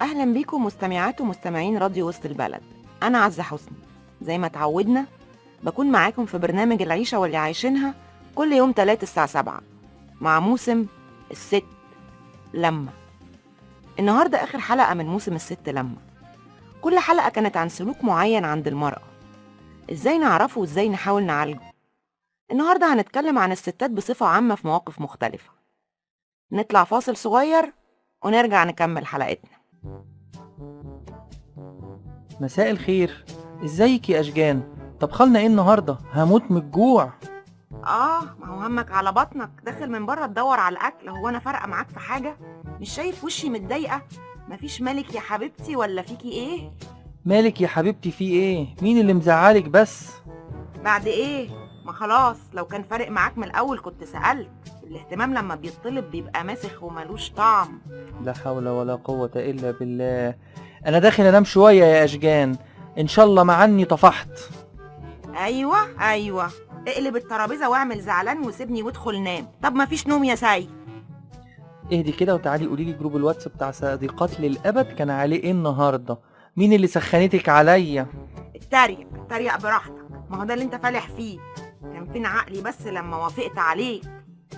أهلا بيكم مستمعات ومستمعين راديو وسط البلد. أنا عزة حسني. زي ما تعودنا بكون معاكم في برنامج العيشة واللي عايشينها كل يوم 3 الساعة 7 مع موسم الست لما. النهاردة آخر حلقة من موسم الست لما. كل حلقة كانت عن سلوك معين عند المرأة، إزاي نعرفه وإزاي نحاول نعالجه. النهاردة هنتكلم عن الستات بصفة عامة في مواقف مختلفة. نطلع فاصل صغير ونرجع نكمل حلقتنا. مساء الخير، ازيك يا اشجان؟ طبخلنا ايه النهارده؟ هموت من الجوع. ما هو همك على بطنك، داخل من بره تدور على الاكل. هو انا فارقه معاك في حاجه؟ مش شايف وشي متضايقه؟ مفيش مالك يا حبيبتي ولا فيكي ايه؟ مالك يا حبيبتي، في ايه؟ مين اللي مزعلك بس؟ بعد ايه؟ ما خلاص، لو كان فارق معاك من الاول كنت سألت. الاهتمام لما بيطلب بيبقى ماسخ وملوش طعم. لا حول ولا قوة الا بالله. انا داخل انام شوية يا اشجان، ان شاء الله معني طفحت. ايوه، اقلب الترابيزه واعمل زعلان وسيبني وادخل نام. طب مفيش نوم يا سيد؟ اهدي كده وتعالي قوليلي جروب الواتس بتاع صديقات للابد كان عليه ايه النهارده؟ مين اللي سخنتك عليا؟ اتريق براحتك، ما هو ده اللي انت فالح فيه. كان فين عقلي بس لما وافقت عليه؟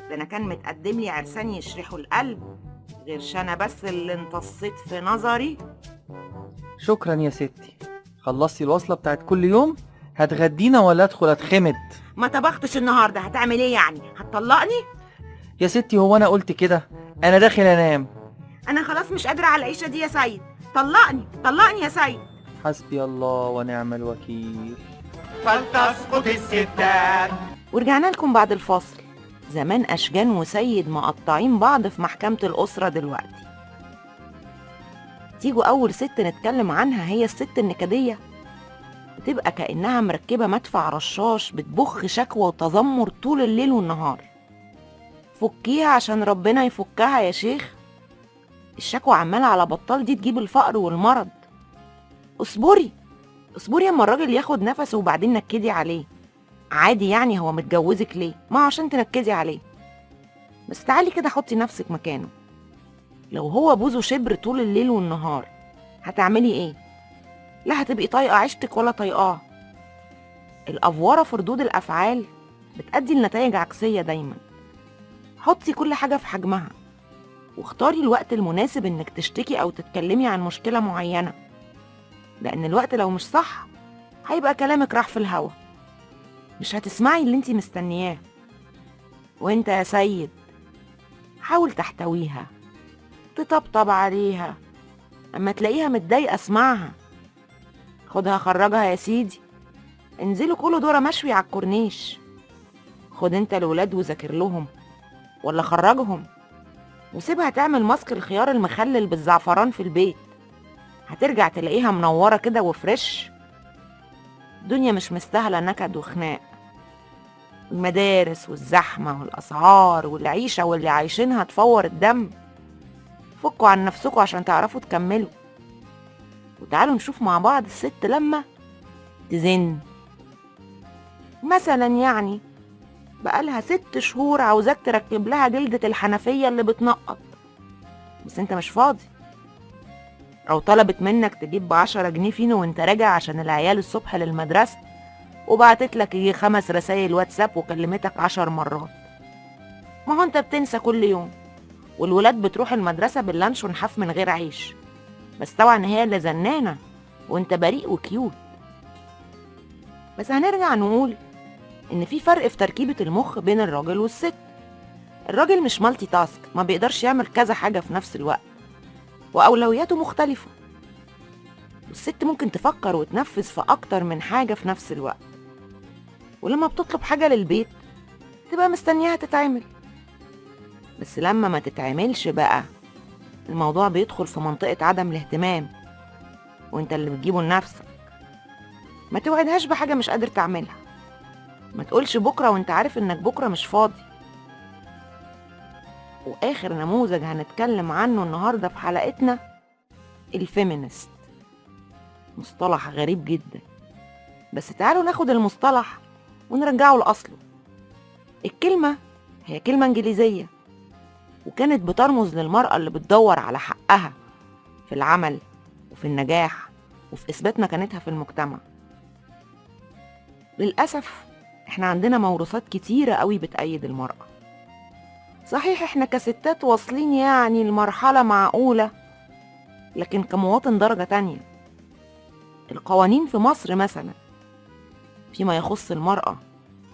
ده انا كان متقدم لي عرسان يشرحوا القلب، غيرش انا بس اللي امتصيت في نظري. شكرا يا ستي. خلصتي الوصلة بتاعت كل يوم؟ هتغدينا ولا ادخل اتخمد؟ ما طبختش النهارده، هتعمل ايه يعني؟ هتطلقني؟ يا ستي هو انا قلت كده؟ انا داخل انام. انا خلاص مش قادره على العيشه دي يا سيد. طلقني يا سيد. حسبي الله ونعم الوكيل. فلتسقط الستات. ورجعنا لكم بعد الفاصل. زمان اشجان وسيد مقطعين بعض في محكمه الاسره دلوقتي. تيجوا اول ست نتكلم عنها هي الست النكديه. بتبقى كأنها مركبة مدفع رشاش بتبخ شكوى وتذمر طول الليل والنهار. فكيها عشان ربنا يفكها يا شيخ. الشكوى عمالة على بطال دي تجيب الفقر والمرض. اصبري اما الراجل ياخد نفسه وبعدين نكدي عليه. عادي يعني، هو متجوزك ليه؟ ما عشان تنكدي عليه. بس تعالي كده حطي نفسك مكانه. لو هو بوزه شبر طول الليل والنهار هتعملي ايه؟ لا هتبقي طايقة عيشتك ولا طايقاه. الأفورة في ردود الأفعال بتأدي لنتائج عكسية دايما. حطي كل حاجة في حجمها، واختاري الوقت المناسب انك تشتكي او تتكلمي عن مشكلة معينة، لأن الوقت لو مش صح هيبقى كلامك راح في الهوا، مش هتسمعي اللي انتي مستنياه. وانت يا سيد حاول تحتويها، تطبطب عليها. اما تلاقيها متضايقة اسمعها، خدها خرجها يا سيدي، انزلوا كلوا دورة مشوي على الكورنيش. خد انت الولاد وذاكر لهم ولا خرجهم، وسيبها تعمل ماسك الخيار المخلل بالزعفران في البيت. هترجع تلاقيها منورة كده وفريش. الدنيا مش مستاهلة نكد وخناق. المدارس والزحمة والأسعار والعيشة واللي عايشينها تفور الدم. فكوا عن نفسكوا عشان تعرفوا تكملوا. وتعالوا نشوف مع بعض الست لما تزن. مثلا يعني بقالها 6 شهور عاوزاك تركب لها جلدة الحنفية اللي بتنقط، بس انت مش فاضي. او طلبت منك تجيب ب10 جنيه فينو وانت راجع عشان العيال الصبح للمدرسة، وبعتت لك يجي 5 رسايل واتساب وكلمتك 10 مرات. ما هو انت بتنسى كل يوم، والولاد بتروح المدرسة باللانش ونحاف من غير عيش. بس طبعا هي اللي زنانة وانت بريء وكيوت. بس هنرجع نقول ان في فرق في تركيبة المخ بين الراجل والست. الراجل مش مالتي تاسك، ما بيقدرش يعمل كذا حاجة في نفس الوقت، وأولوياته مختلفة. والست ممكن تفكر وتنفذ في أكتر من حاجة في نفس الوقت، ولما بتطلب حاجة للبيت تبقى مستنياها تتعمل. بس لما ما تتعملش بقى الموضوع بيدخل في منطقة عدم الاهتمام، وانت اللي بتجيبه لنفسك. ما توعدهاش بحاجة مش قادر تعملها. ما تقولش بكرة وانت عارف انك بكرة مش فاضي. واخر نموذج هنتكلم عنه النهاردة في حلقتنا الفيمينست. مصطلح غريب جدا، بس تعالوا ناخد المصطلح ونرجعه لأصله. الكلمة هي كلمة إنجليزية، وكانت بترمز للمرأة اللي بتدور على حقها في العمل وفي النجاح وفي إثبات مكانتها في المجتمع. للأسف احنا عندنا موروثات كتيرة قوي بتأيد المرأة. صحيح احنا كستات واصلين يعني لمرحلة معقولة، لكن كمواطن درجة تانية. القوانين في مصر مثلا فيما يخص المرأة،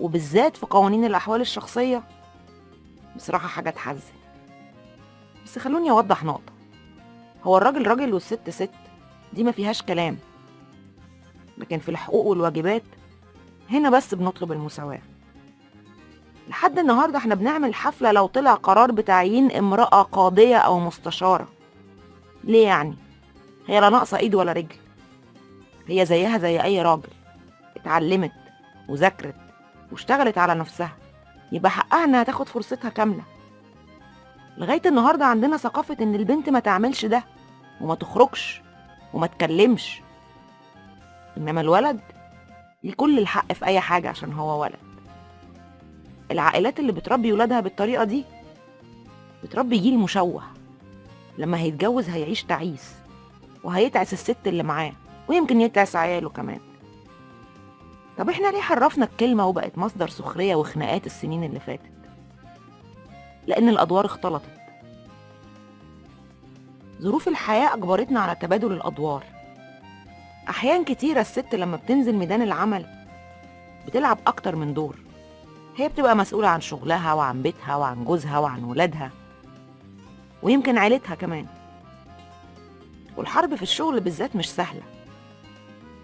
وبالذات في قوانين الأحوال الشخصية، بصراحة حاجة تحزن. بس خلوني أوضح نقطة. هو الراجل راجل والست ست، دي ما فيهاش كلام، لكن في الحقوق والواجبات هنا بس بنطلب المساواة. لحد النهاردة احنا بنعمل حفلة لو طلع قرار بتعيين امرأة قاضية أو مستشارة. ليه يعني؟ هي لا ناقصة ايد ولا رجل، هي زيها زي أي راجل، اتعلمت وذاكرت واشتغلت على نفسها، يبقى حقها انها تاخد فرصتها كاملة. لغاية النهاردة عندنا ثقافة ان البنت ما تعملش ده وما تخرجش وما تكلمش، انما الولد ليه كل الحق في اي حاجة عشان هو ولد. العائلات اللي بتربي ولادها بالطريقة دي بتربي جيل مشوه، لما هيتجوز هيعيش تعيس وهيتعس الست اللي معاه، ويمكن يتعس عياله كمان. طب احنا ليه حرفنا الكلمة وبقت مصدر سخرية وخناقات السنين اللي فاتت؟ لأن الأدوار اختلطت. ظروف الحياة أجبرتنا على تبادل الأدوار. أحيان كتيرة الست لما بتنزل ميدان العمل بتلعب أكتر من دور. هي بتبقى مسؤولة عن شغلها وعن بيتها وعن جوزها وعن ولادها ويمكن عيلتها كمان. والحرب في الشغل بالذات مش سهلة.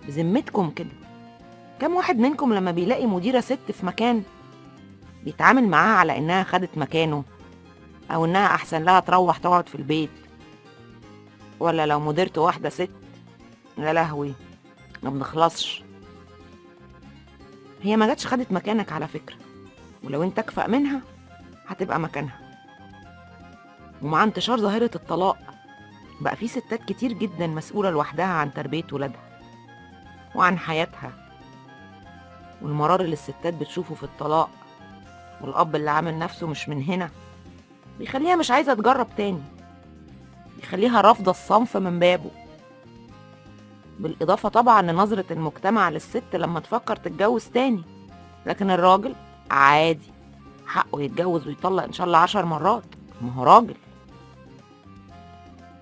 بذمتكم كده، كم واحد منكم لما بيلاقي مديرة ست في مكان بيتعامل معاها على إنها خدت مكانه، أو إنها أحسن لها تروح تقعد في البيت؟ ولا لو مديرته واحدة ست، يا لهوي ما بنخلصش. هي ما جاتش خدت مكانك على فكرة، ولو انت اكفأ منها هتبقى مكانها. ومع انتشار ظاهرة الطلاق بقى في ستات كتير جدا مسؤولة لوحدها عن تربية ولادها وعن حياتها. والمرار اللي الستات بتشوفه في الطلاق والأب اللي عامل نفسه مش من هنا بيخليها مش عايزة تجرب تاني، بيخليها رافضة الصنف من بابه. بالإضافة طبعا لنظرة المجتمع للست لما تفكر تتجوز تاني. لكن الراجل عادي، حقه يتجوز ويطلق إن شاء الله 10 مرات، ما هو راجل.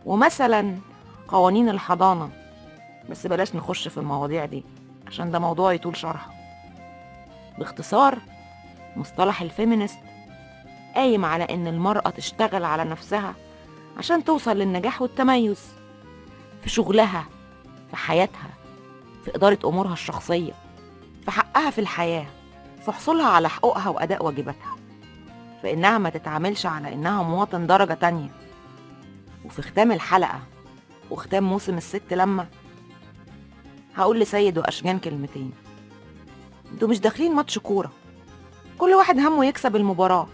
ومثلا قوانين الحضانة، بس بلاش نخش في المواضيع دي عشان ده موضوع يطول شرحه. باختصار، مصطلح الفيمينست قايم على إن المرأة تشتغل على نفسها عشان توصل للنجاح والتميز في شغلها، في حياتها، في إدارة أمورها الشخصية، في حقها في الحياة، في حصولها على حقوقها وأداء واجباتها، في إنها ما تتعاملش على إنها مواطن درجة تانية. وفي ختام الحلقة وختام موسم الست لما هقول لسيد وأشجان كلمتين. انتوا مش داخلين ماتش كورة كل واحد همه يكسب المباراة.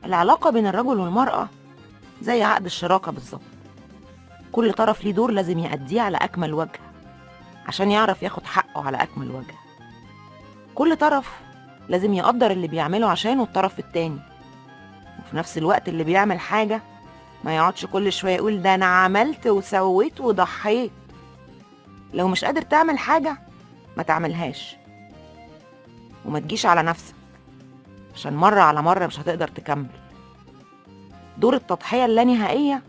العلاقة بين الرجل والمرأة زي عقد الشراكة بالظبط، كل طرف ليه دور لازم يأديه على أكمل وجه عشان يعرف ياخد حقه على أكمل وجه. كل طرف لازم يقدر اللي بيعمله عشانه الطرف التاني، وفي نفس الوقت اللي بيعمل حاجة ما يقعدش كل شوية يقول ده أنا عملت وسويت وضحيت. لو مش قادر تعمل حاجة ما تعملهاش، وما تجيش على نفسك عشان مرة على مرة مش هتقدر تكمل. دور التضحية اللانهائية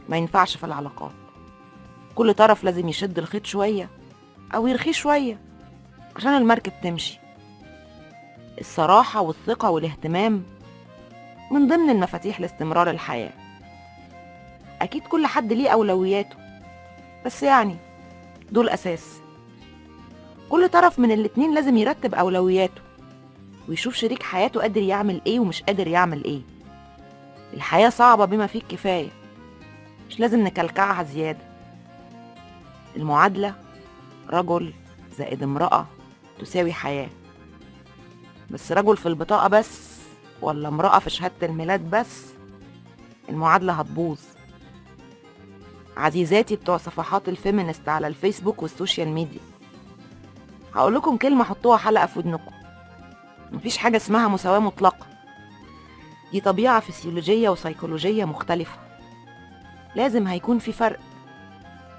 ما ينفعش في العلاقات. كل طرف لازم يشد الخيط شوية أو يرخيه شوية عشان المركب تمشي. الصراحة والثقة والاهتمام من ضمن المفاتيح لاستمرار الحياة. أكيد كل حد ليه أولوياته، بس يعني دول أساس. كل طرف من الاتنين لازم يرتب أولوياته ويشوف شريك حياته قادر يعمل إيه ومش قادر يعمل إيه. الحياة صعبة بما فيه الكفاية، مش لازم نكلكعها زيادة. المعادلة رجل زائد امرأة تساوي حياة. بس رجل في البطاقة بس ولا امرأة في شهادة الميلاد بس، المعادلة هتبوظ. عزيزاتي بتوع صفحات الفيمينست على الفيسبوك والسوشيال ميديا، هقول لكم كلمة حطوها حلقة في ودنكم. مفيش حاجة اسمها مساواة مطلقة، دي طبيعة فسيولوجية وسيكولوجية مختلفة. لازم هيكون في فرق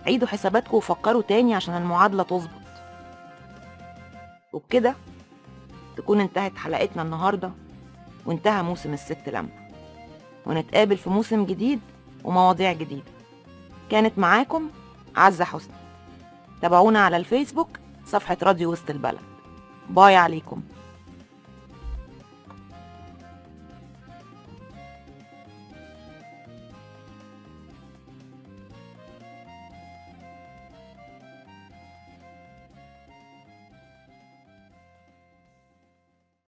عيدوا حساباتكم وفكروا تاني عشان المعادلة تظبط. وبكده تكون انتهت حلقتنا النهاردة وانتهى موسم الست لما، ونتقابل في موسم جديد ومواضيع جديدة. كانت معاكم عزة حسني. تابعونا على الفيسبوك صفحة راديو وسط البلد. باي عليكم.